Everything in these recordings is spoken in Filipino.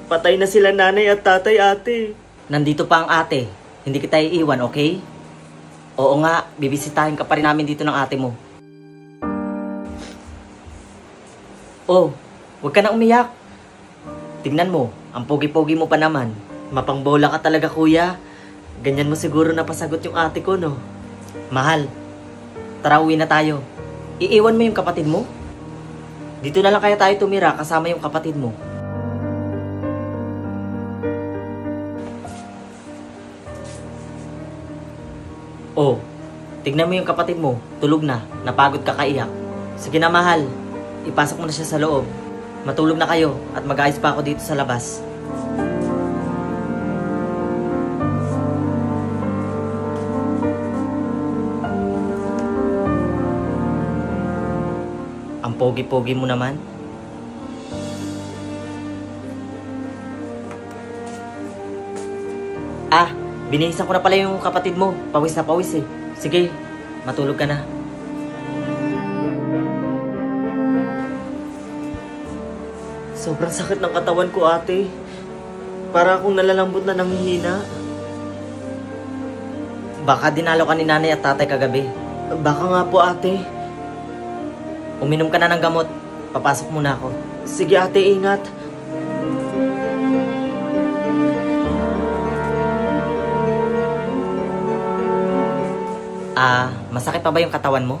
Patay na sila nanay at tatay, ate. Nandito pa ang ate. Hindi kita iiwan, okay? Oo nga, bibisitahin ka pa rin namin dito ng ate mo. Oh, huwag ka na umiyak. Tignan mo, ang pogi-pogi mo pa naman. Mapangbola ka talaga, kuya. Ganyan mo siguro napasagot yung ate ko, no? Mahal, tara uwi na tayo. Iiwan mo yung kapatid mo? Dito na lang kaya tayo tumira kasama yung kapatid mo. Oh, tignan mo yung kapatid mo. Tulog na, napagod ka kaiyak. Sige na, mahal. Ipasok mo na siya sa loob. Matulog na kayo at mag-aayos pa ako dito sa labas. Ang pogi-pogi mo naman. Ah, binihisan ko na pala yung kapatid mo. Pawis na pawis eh. Sige, matulog ka na. Sobrang sakit ng katawan ko, ate. Para akong nalalambot na nanghihina. Baka dinalo ka ni nanay at tatay kagabi. Baka nga po, ate. Uminom ka na ng gamot. Papasok muna ako. Sige, ate, ingat. Masakit pa ba yung katawan mo?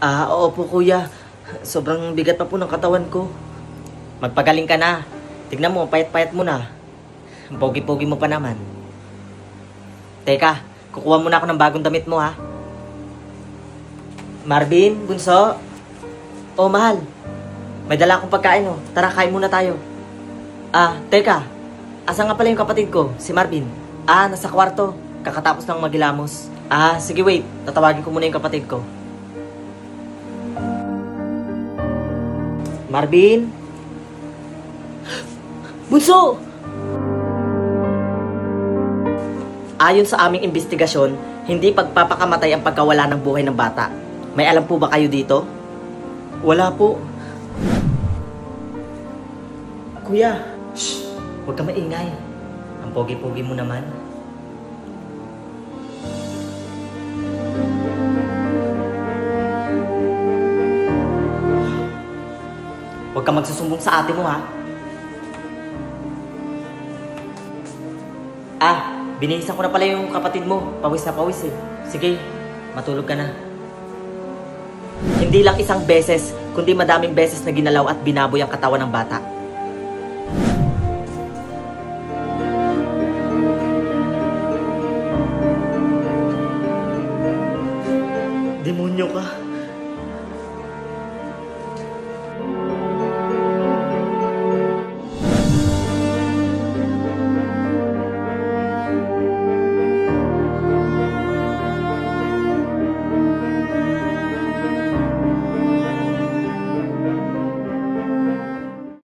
Oo po, kuya. Sobrang bigat pa po ng katawan ko. Magpagaling ka na. Tignan mo, payat-payat mo na. Ang pogi-pogi mo pa naman. Teka, kukuha muna ako ng bagong damit mo, ha? Marvin, bunso. Oh, mahal. May dala akong pagkain, oh. Tara, kain muna tayo. Teka. Asa nga pala yung kapatid ko, si Marvin? Nasa kwarto. Kakatapos ng maghilamos. Sige, wait. Tatawagin ko muna yung kapatid ko. Marvin? Bunso! Ayon sa aming investigasyon, hindi pagpapakamatay ang pagkawala ng buhay ng bata. May alam po ba kayo dito? Wala po. Kuya. Shh! Huwag ka maingay. Ang pogi-pogi mo naman. Huwag ka magsusumbong sa ate mo, ha? Binihisan ko na pala yung kapatid mo. Pawis na pawis eh. Sige, matulog ka na. Hindi lang isang beses, kundi madaming beses na ginalaw at binaboy ang katawan ng bata. Demonyo ka.